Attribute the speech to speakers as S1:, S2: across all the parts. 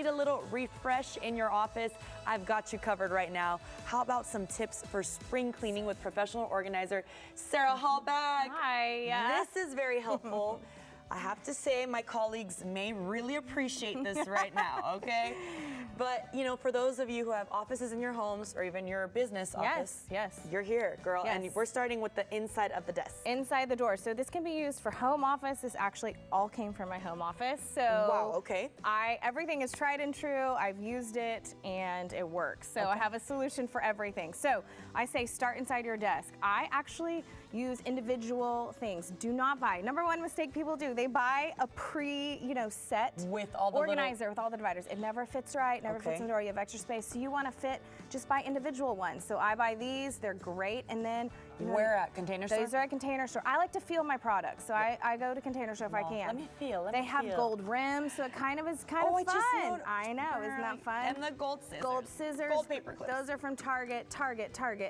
S1: need a little refresh in your office, I've got you covered right now. How about some tips for spring cleaning with professional organizer Sarah Halbach?
S2: Hi.
S1: This is very helpful. I have to say, my colleagues may really appreciate this right now, okay? But, you know, for those of you who have offices in your homes or even your business office,
S2: yes.
S1: You're here, girl.
S2: Yes.
S1: And we're starting with the inside of the desk.
S2: Inside the door. So this can be used for home office. This actually all came from my home office. So
S1: wow, okay.
S2: Everything is tried and true. I've used it and it works. So I have a solution for everything. So I say start inside your desk. I actually use individual things. Do not buy. Number one mistake people do, they buy a set
S1: with all the
S2: organizer with all the dividers. It never fits right, never fits in the door. You have extra space. So you want to just buy individual ones. So I buy these, they're great. And then
S1: where at Container Store?
S2: Those are at Container Store. I like to feel my products, so I go to Container Store if I can.
S1: Let me feel.
S2: They have gold rims, so it kind of is kind of fun. I know, isn't that fun?
S1: And the gold scissors.
S2: Gold scissors.
S1: Gold paper clips.
S2: Those are from Target.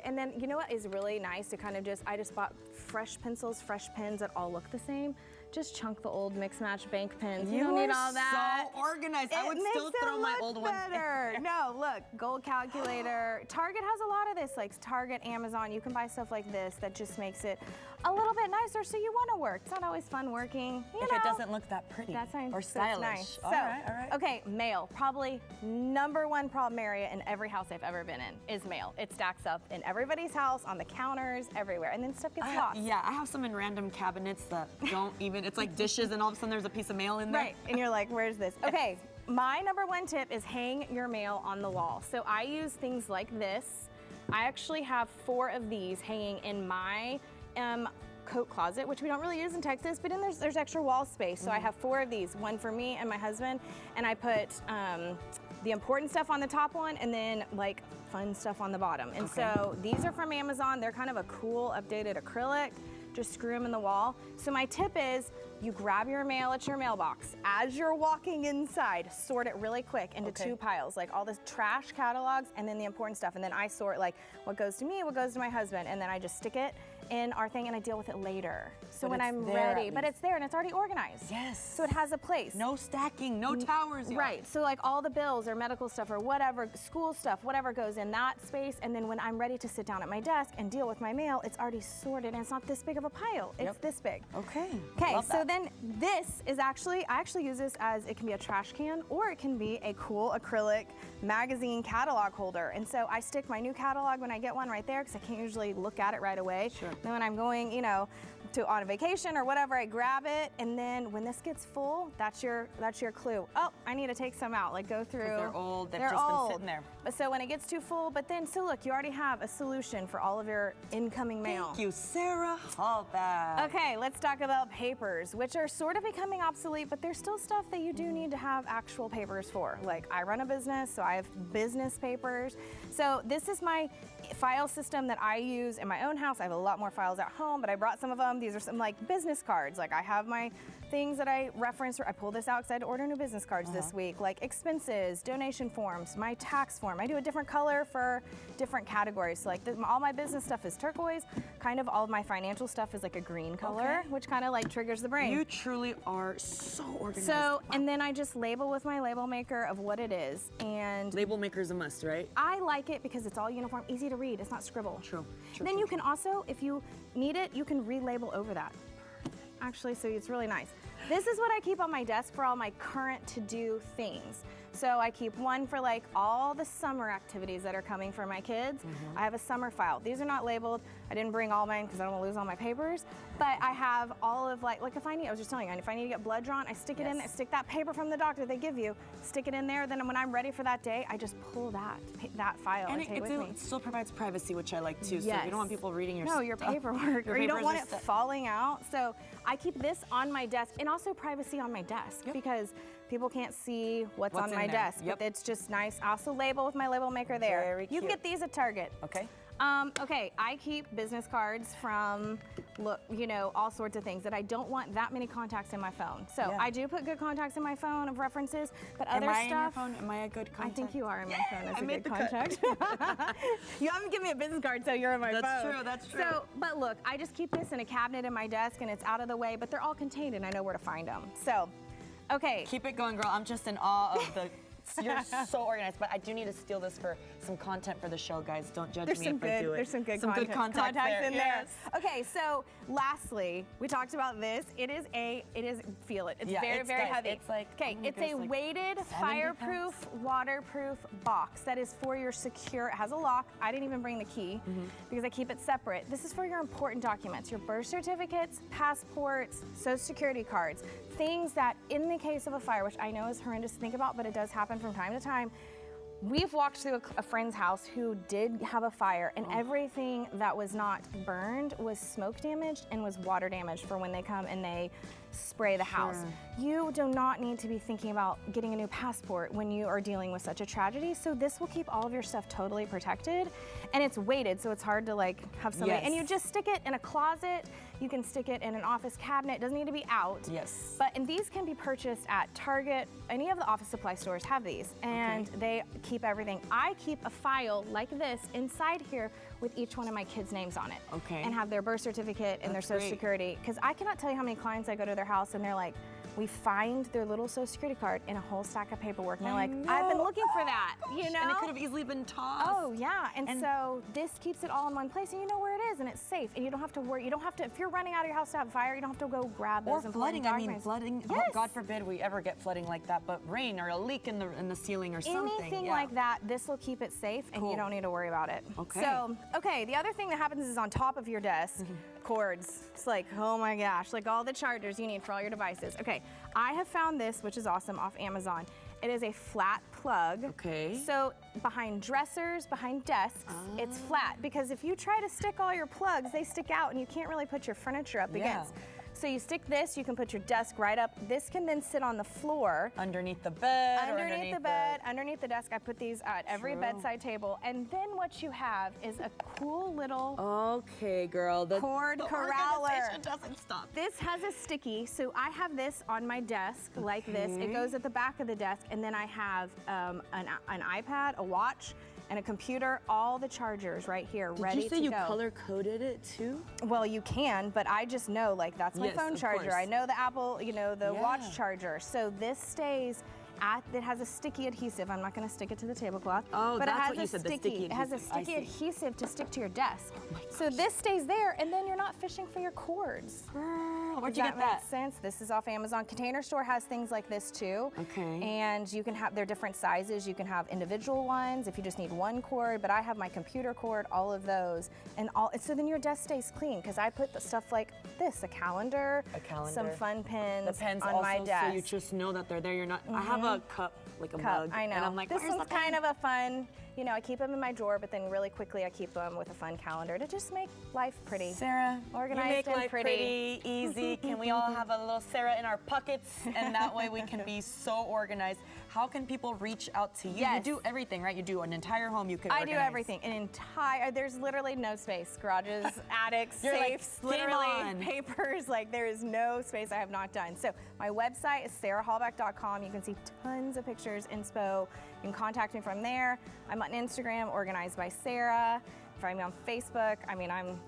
S2: And then you know what is really nice to kind of I just bought fresh pencils, fresh pens that all look the same. Just chunk the old mix match bank pens. You don't need all that.
S1: So organized. I would still throw my old ones
S2: better. No, look, gold calculator. Target has a lot of this, like Target, Amazon. You can buy stuff like this that just makes it a little bit nicer, so you want to work. It's not always fun working.
S1: If it doesn't look that pretty or stylish.
S2: Nice.
S1: All right.
S2: Okay, mail. Probably number one problem area in every house I've ever been in is mail. It stacks up in everybody's house, on the counters, everywhere, and then stuff gets lost.
S1: Yeah, I have some in random cabinets that don't even, it's like dishes and all of a sudden there's a piece of mail in there.
S2: Right, and you're like, where's this? Okay, my number one tip is hang your mail on the wall. So I use things like this. I actually have 4 of these hanging in my coat closet, which we don't really use in Texas, but there's extra wall space. So I have 4 of these, one for me and my husband, and I put the important stuff on the top one and then like fun stuff on the bottom. And so these are from Amazon. They're kind of a cool updated acrylic. Just screw them in the wall. So my tip is you grab your mail at your mailbox. As you're walking inside, sort it really quick into 2 piles, like all the trash catalogs and then the important stuff. And then I sort like what goes to me, what goes to my husband, and then I just stick it in our thing and I deal with it later. So when I'm ready, but it's there and it's already organized.
S1: Yes.
S2: So it has a place.
S1: No stacking, no towers.
S2: Right, so like all the bills or medical stuff or whatever, school stuff, whatever goes in that space. And then when I'm ready to sit down at my desk and deal with my mail, it's already sorted and it's not this big of a pile. It's this big.
S1: Okay,
S2: so then this is I actually use this as, it can be a trash can or it can be a cool acrylic magazine catalog holder. And so I stick my new catalog when I get one right there because I can't usually look at it right away.
S1: Sure.
S2: Then when I'm going, on a vacation or whatever, I grab it, and then when this gets full, that's your clue. Oh, I need to take some out. Like go through.
S1: They're old. They've just been sitting there.
S2: But so when it gets too full, so look, you already have a solution for all of your incoming mail.
S1: Thank you, Sarah Halbach.
S2: Okay, let's talk about papers, which are sort of becoming obsolete, but there's still stuff that you do need to have actual papers for. Like I run a business, so I have business papers. So this is my file system that I use in my own house. I have a lot more files at home, but I brought some of them. These are some like business cards. Like I have my things that I reference. I pulled this out because I had to order new business cards this week. Like expenses, donation forms, my tax form. I do a different color for different categories. So like all my business stuff is turquoise. Kind of all of my financial stuff is like a green color, which kind of like triggers the brain.
S1: You truly are so organized.
S2: So, and then I just label with my label maker of what it is. And
S1: label maker is a must, right?
S2: I like it because it's all uniform, easy to read. It's not scribble.
S1: True.
S2: Then you can also, if you need it, you can relabel over that. Actually, so it's really nice. This is what I keep on my desk for all my current to-do things. So I keep one for like all the summer activities that are coming for my kids. I have a summer file. These are not labeled. I didn't bring all mine because I don't want to lose all my papers. But I have all of like if I need, I was just telling you, if I need to get blood drawn, I stick it in there, stick that paper from the doctor they give you, stick it in there. Then when I'm ready for that day, I just pull that file and take it with me.
S1: It still provides privacy, which I like too. So you don't want people reading your
S2: your paperwork, or you don't want it falling out. So I keep this on my desk, and also privacy on my desk because people can't see what's on my desk. But it's just nice. I also label with my label maker there.
S1: Very cute.
S2: You can get these at Target.
S1: Okay.
S2: Okay, I keep business cards from, all sorts of things that I don't want that many contacts in my phone. So I do put good contacts in my phone of references, but other stuff.
S1: Am I in your phone? Am I a good contact?
S2: I think you are in my phone as a good contact. You haven't given me a business card, so you're in my phone.
S1: That's true.
S2: So, but look, I just keep this in a cabinet in my desk, and it's out of the way, but they're all contained, and I know where to find them. So, okay.
S1: Keep it going, girl. I'm just in awe of the You're so organized, but I do need to steal this for some content for the show, guys. Don't judge me if I do it.
S2: There's some good
S1: contacts
S2: in there.
S1: Yes.
S2: Okay, so lastly, we talked about this. Feel it. It's very
S1: guys,
S2: heavy.
S1: it's like,
S2: okay,
S1: oh my
S2: it's
S1: gosh,
S2: a
S1: like
S2: weighted,
S1: 70
S2: fireproof,
S1: pounds?
S2: waterproof box that is for your secure. It has a lock. I didn't even bring the key because I keep it separate. This is for your important documents, your birth certificates, passports, social security cards, things that in the case of a fire, which I know is horrendous to think about, but it does happen from time to time. We've walked through a friend's house who did have a fire, and everything that was not burned was smoke damaged and was water damaged for when they come and they spray the house. You do not need to be thinking about getting a new passport when you are dealing with such a tragedy. So this will keep all of your stuff totally protected, and it's weighted, so it's hard to like have somebody.
S1: Yes.
S2: And you just stick it in a closet. You can stick it in an office cabinet. It doesn't need to be out.
S1: Yes.
S2: And these can be purchased at Target. Any of the office supply stores have these, and they keep everything. I keep a file like this inside here with each one of my kids' names on it.
S1: Okay.
S2: And have their birth certificate and their
S1: That's
S2: social
S1: great.
S2: security. Because I cannot tell you how many clients I go to their house and they're like, we find their little social security card in a whole stack of paperwork. And they're like, I've been looking for that, you know?
S1: And it could have easily been tossed.
S2: Oh yeah, and so this keeps it all in one place, and you know where it is, and it's safe, and you don't have to worry. You don't have to, if you're running out of your house to have a fire, you don't have to go grab those
S1: Or
S2: important
S1: flooding. I mean,
S2: documents.
S1: flooding.
S2: Yes.
S1: God forbid we ever get flooding like that, but rain or a leak in the ceiling or something.
S2: Anything
S1: yeah.
S2: like that, this will keep it safe, and you don't need to worry about it.
S1: Okay.
S2: So, the other thing that happens is on top of your desk, cords. It's like, oh my gosh, like all the chargers you need for all your devices. Okay, I have found this, which is awesome, off Amazon. It is a flat plug.
S1: Okay.
S2: So behind dressers, behind desks, it's flat, because if you try to stick all your plugs, they stick out and you can't really put your furniture up against. So you stick this, you can put your desk right up. This can then sit on the floor.
S1: Underneath the bed.
S2: Underneath the bed, underneath the desk. I put these at every bedside table. And then what you have is a cool little
S1: Okay, girl. The
S2: cord
S1: the
S2: corraller.
S1: organization doesn't stop.
S2: This has a sticky, so I have this on my desk like this. It goes at the back of the desk, and then I have an iPad, a watch, and a computer, all the chargers right here, ready to go.
S1: Did you say you color-coded it too?
S2: Well, you can, but I just know, like, that's my
S1: Yes,
S2: phone
S1: of
S2: charger.
S1: course.
S2: I know the Apple, the
S1: Yeah.
S2: watch charger. So this stays it has a sticky adhesive. I'm not going to stick it to the tablecloth.
S1: Oh,
S2: but
S1: that's
S2: it has
S1: what you
S2: a
S1: said, the
S2: sticky.
S1: sticky
S2: It has a
S1: adhesive. I
S2: sticky
S1: see.
S2: adhesive to stick to your desk.
S1: Oh my
S2: So this stays there, and then you're not fishing for your cords.
S1: Girl, where'd
S2: Does
S1: you get that?
S2: make sense? This is off Amazon. Container Store has things like this too.
S1: Okay.
S2: And you can have, they're different sizes. You can have individual ones if you just need one cord, but I have my computer cord, all of those. So then your desk stays clean, because I put the stuff like this, a calendar, some fun pins,
S1: The pens
S2: on
S1: also,
S2: my desk.
S1: so you just know that they're there. You're not. I have a cup, like a mug.
S2: I know.
S1: And I'm like,
S2: this
S1: where's
S2: one's
S1: the
S2: kind
S1: pen?
S2: of a fun, I keep them in my drawer, but then really quickly I keep them with a fun calendar to just make life pretty.
S1: Sarah,
S2: Organized
S1: you make
S2: and
S1: life pretty easy. Can we all have a little Sarah in our pockets, and that way we can be so organized? How can people reach out to you?
S2: Yes.
S1: You do everything, right? You do an entire home. You can.
S2: I do
S1: organize.
S2: everything. There's literally no space. Garages, attics,
S1: You're like,
S2: safes,
S1: "Game
S2: literally
S1: on."
S2: papers. Like, there is no space I have not done. So my website is sarahhalbach.com. You can see tons of pictures, inspo. You can contact me from there. I'm on Instagram, Organized by Sarah. Find me on Facebook.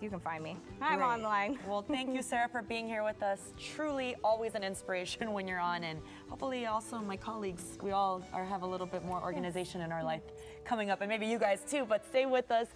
S2: You can find me. I'm
S1: Great.
S2: online.
S1: Well, thank you, Sarah, for being here with us. Truly, always an inspiration when you're on, and hopefully also my colleagues, we all have a little bit more organization in our life coming up, and maybe you guys too, but stay with us.